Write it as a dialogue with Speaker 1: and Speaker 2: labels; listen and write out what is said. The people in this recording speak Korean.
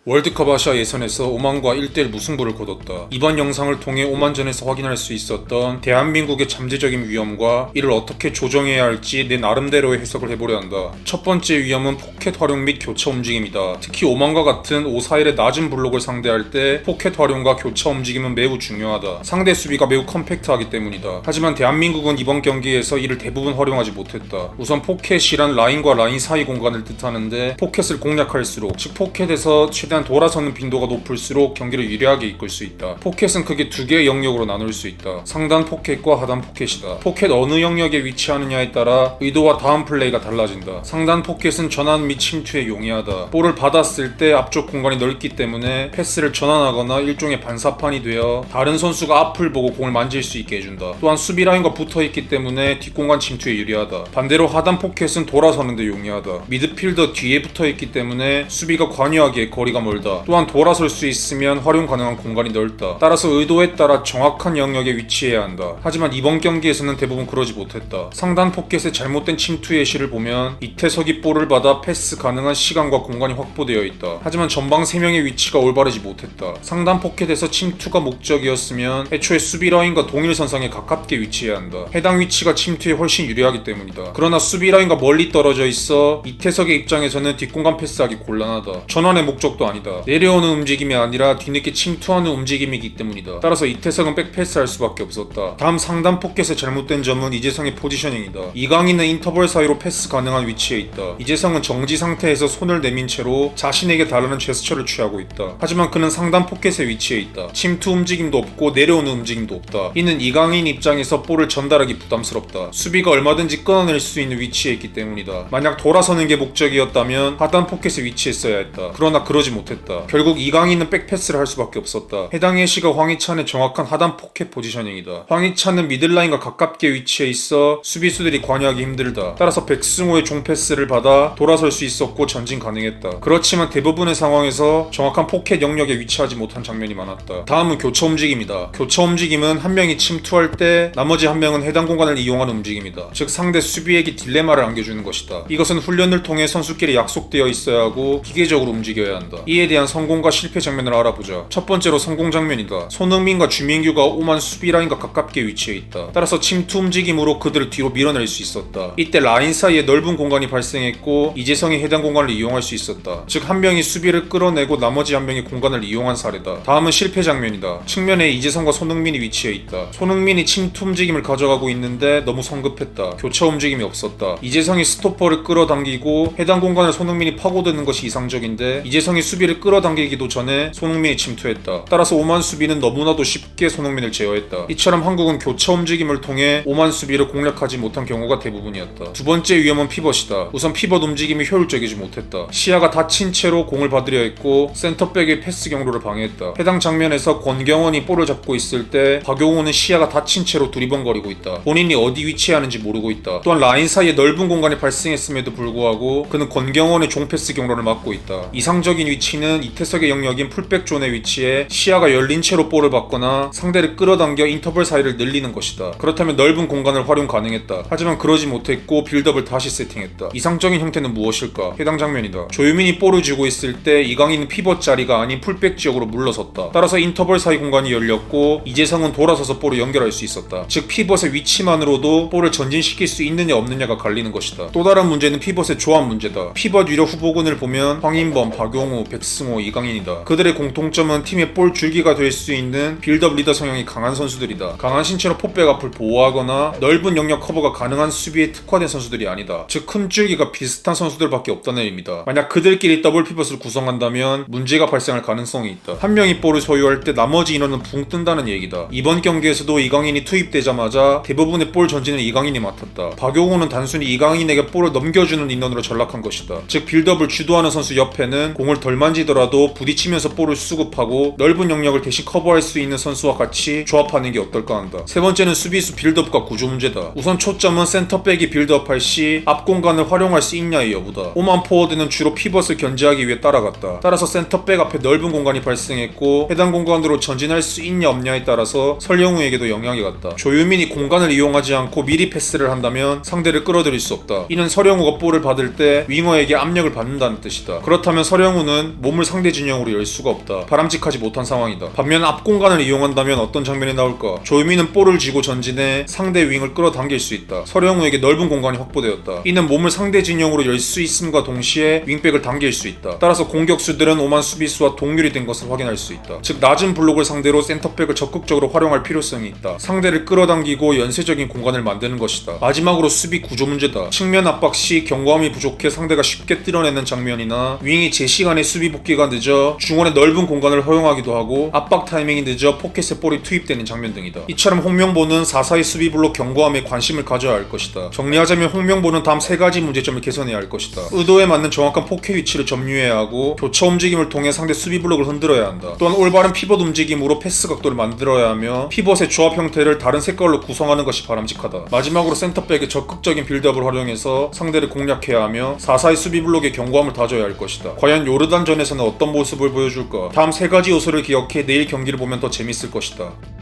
Speaker 1: 월드컵 아시아 예선에서 오만과 1대1 무승부를 거뒀다. 이번 영상을 통해 오만전에서 확인할 수 있었던 대한민국의 잠재적인 위험과 이를 어떻게 조정해야 할지 내 나름대로의 해석을 해보려 한다. 첫 번째 위험은 포켓 활용 및 교차 움직임이다. 특히 오만과 같은 541의 낮은 블록을 상대할 때 포켓 활용과 교차 움직임은 매우 중요하다. 상대 수비가 매우 컴팩트하기 때문이다. 하지만 대한민국은 이번 경기에서 이를 대부분 활용하지 못했다. 우선 포켓이란 라인과 라인 사이 공간을 뜻하는데 포켓을 공략할수록, 즉 포켓에서 최대한 돌아서는 빈도가 높을수록 경기를 유리하게 이끌 수 있다. 포켓은 크게 두 개의 영역으로 나눌 수 있다. 상단 포켓과 하단 포켓이다. 포켓 어느 영역에 위치하느냐에 따라 의도와 다음 플레이가 달라진다. 상단 포켓은 전환 및 침투에 용이하다. 볼을 받았을 때 앞쪽 공간이 넓기 때문에 패스를 전환하거나 일종의 반사판이 되어 다른 선수가 앞을 보고 공을 만질 수 있게 해준다. 또한 수비 라인과 붙어있기 때문에 뒷공간 침투에 유리하다. 반대로 하단 포켓은 돌아서는 데 용이하다. 미드필더 뒤에 붙어있기 때문에 수비가 관여하기에 거리가 멀다. 또한 돌아설 수 있으면 활용 가능한 공간이 넓다. 따라서 의도에 따라 정확한 영역에 위치해야 한다. 하지만 이번 경기에서는 대부분 그러지 못했다. 상단 포켓의 잘못된 침투 예시를 보면 이태석이 볼을 받아 패스 가능한 시간과 공간이 확보되어 있다. 하지만 전방 3명의 위치가 올바르지 못했다. 상단 포켓에서 침투가 목적이었으면 애초에 수비 라인과 동일선상에 가깝게 위치해야 한다. 해당 위치가 침투에 훨씬 유리하기 때문이다. 그러나 수비 라인과 멀리 떨어져 있어 이태석의 입장에서는 뒷공간 패스하기 곤란하다. 전환의 목적도 아니다. 내려오는 움직임이 아니라 뒤늦게 침투하는 움직임이기 때문이다. 따라서 이태석은 백패스할 수밖에 없었다. 다음 상단 포켓의 잘못된 점은 이재성의 포지셔닝이다. 이강인은 인터벌 사이로 패스 가능한 위치에 있다. 이재성은 정지 상태에서 손을 내민 채로 자신에게 다르는 제스처를 취하고 있다. 하지만 그는 상단 포켓에 위치해 있다. 침투 움직임도 없고 내려오는 움직임도 없다. 이는 이강인 입장에서 볼을 전달하기 부담스럽다. 수비가 얼마든지 끊어낼 수 있는 위치에 있기 때문이다. 만약 돌아서는 게 목적이었다면 하단 포켓에 위치했어야 했다. 그러나 그러지 못했다. 결국 이강인은 백패스를 할 수밖에 없었다. 해당 예시가 황희찬의 정확한 하단 포켓 포지셔닝이다. 황희찬은 미들라인과 가깝게 위치해 있어 수비수들이 관여하기 힘들다. 따라서 백승호의 종패스를 받아 돌아설 수 있었고 전진 가능했다. 그렇지만 대부분의 상황에서 정확한 포켓 영역에 위치하지 못한 장면이 많았다. 다음은 교차 움직임이다. 교차 움직임은 한 명이 침투할 때 나머지 한 명은 해당 공간을 이용하는 움직임이다. 즉 상대 수비에게 딜레마를 안겨주는 것이다. 이것은 훈련을 통해 선수끼리 약속되어 있어야 하고 기계적으로 움직여야 한다. 이에 대한 성공과 실패 장면을 알아보자. 첫 번째로 성공 장면이다. 손흥민과 주민규가 오만 수비 라인과 가깝게 위치해 있다. 따라서 침투 움직임으로 그들을 뒤로 밀어낼 수 있었다. 이때 라인 사이에 넓은 공간이 발생했고 이재성이 해당 공간을 이용할 수 있었다. 즉 한 명이 수비를 끌어내고 나머지 한 명이 공간을 이용한 사례다. 다음은 실패 장면이다. 측면에 이재성과 손흥민이 위치해 있다. 손흥민이 침투 움직임을 가져가고 있는데 너무 성급했다. 교차 움직임이 없었다. 이재성이 스토퍼를 끌어당기고 해당 공간을 손흥민이 파고드는 것이 이상적인데 이재성이 수비를 끌어당기기도 전에 손흥민이 침투했다. 따라서 오만 수비는 너무나도 쉽게 손흥민을 제어했다. 이처럼 한국은 교차 움직임을 통해 오만 수비를 공략하지 못한 경우가 대부분이었다. 두 번째 위험은 피벗이다. 우선 피벗 움직임이 효율적이지 못했다. 시야가 닫힌 채로 공을 받으려 했고 센터백의 패스 경로를 방해했다. 해당 장면에서 권경원이 볼을 잡고 있을 때 박용호는 시야가 닫힌 채로 두리번거리고 있다. 본인이 어디 위치해 하는지 모르고 있다. 또한 라인 사이에 넓은 공간이 발생했음에도 불구하고 그는 권경원의 종패스 경로를 막고 있다. 이상적인 위치는 이태석의 영역인 풀백 존에 위치해 시야가 열린 채로 볼을 받거나 상대를 끌어당겨 인터벌 사이를 늘리는 것이다. 그렇다면 넓은 공간을 활용 가능했다. 하지만 그러지 못했고 빌드업을 다시 세팅했다. 이상적인 형태는 무엇일까? 해당 장면이다. 조유민이 볼을 쥐고 있을 때 이강인은 피벗 자리가 아닌 풀백 지역으로 물러섰다. 따라서 인터벌 사이 공간이 열렸고 이재성은 돌아서서 볼을 연결할 수 있었다. 즉 피벗의 위치만으로도 볼을 전진시킬 수 있느냐 없느냐가 갈리는 것이다. 또 다른 문제는 피벗의 조합 문제다. 피벗 위력 후보군을 보면 황인범, 박용우, 백승호, 이강인이다. 그들의 공통점은 팀의 볼 줄기가 될 수 있는 빌드업 리더 성향이 강한 선수들이다. 강한 신체로 포백 앞을 보호하거나 넓은 영역 커버가 가능한 수비에 특화된 선수들이 아니다. 즉 큰 줄기가 비슷한 선수들밖에 없다는 의미다. 만약 그들끼리 더블 피벗을 구성한다면 문제가 발생할 가능성이 있다. 한 명이 볼을 소유할 때 나머지 인원은 붕 뜬다는 얘기다. 이번 경기에서도 이강인이 투입되자마자 대부분의 볼 전진을 이강인이 맡았다. 박용호는 단순히 이강인에게 볼을 넘겨주는 인원으로 전락한 것이다. 즉 빌드업을 주도하는 선수 옆에는 공을 덜 만지더라도 부딪히면서 볼을 수급하고 넓은 영역을 대신 커버할 수 있는 선수와 같이 조합하는 게 어떨까 한다. 세 번째는 수비수 빌드업과 구조 문제다. 우선 초점은 센터백이 빌드업할 시 앞 공간을 활용할 수 있냐의 여부다. 오만 포워드는 주로 피벗을 견제하기 위해 따라갔다. 따라서 센터백 앞에 넓은 공간이 발생했고 해당 공간으로 전진할 수 있냐 없냐에 따라서 설영우에게도 영향이 갔다. 조유민이 공간을 이용하지 않고 미리 패스를 한다면 상대를 끌어들일 수 없다. 이는 설영우가 볼을 받을 때 윙어에게 압력을 받는다는 뜻이다. 그렇다면 설영우는 윙은 몸을 상대 진영으로 열 수가 없다. 바람직하지 못한 상황이다. 반면 앞 공간을 이용한다면 어떤 장면이 나올까? 조유미는 볼을 쥐고 전진해 상대 윙을 끌어당길 수 있다. 서령우에게 넓은 공간이 확보되었다. 이는 몸을 상대 진영으로 열 수 있음과 동시에 윙백을 당길 수 있다. 따라서 공격수들은 오만 수비수와 동률이 된 것을 확인할 수 있다. 즉 낮은 블록을 상대로 센터백을 적극적으로 활용할 필요성이 있다. 상대를 끌어당기고 연쇄적인 공간을 만드는 것이다. 마지막으로 수비 구조 문제다. 측면 압박 시 경과함이 부족해 상대가 쉽게 뚫어내는 장면이나 윙이 제 시간에 수비 복귀가 늦어 중원의 넓은 공간을 허용하기도 하고 압박 타이밍이 늦어 포켓에 볼이 투입되는 장면 등이다. 이처럼 홍명보는 4-4의 수비 블록 경과함에 관심을 가져야 할 것이다. 정리하자면 홍명보는 다음 3가지 문제점을 개선해야 할 것이다. 의도에 맞는 정확한 포켓 위치를 점유해야 하고 교차 움직임을 통해 상대 수비 블록을 흔들어야 한다. 또한 올바른 피벗 움직임으로 패스 각도를 만들어야 하며 피벗의 조합 형태를 다른 색깔로 구성하는 것이 바람직하다. 마지막으로 센터백의 적극적인 빌드업을 활용해서 상대를 공략해야 하며 4-4의 수비 블록의 경과함을 다져야 할 것이다. 과연 요르단전에서는 어떤 모습을 보여줄까? 다음 3가지 요소를 기억해 내일 경기를 보면 더 재밌을 것이다.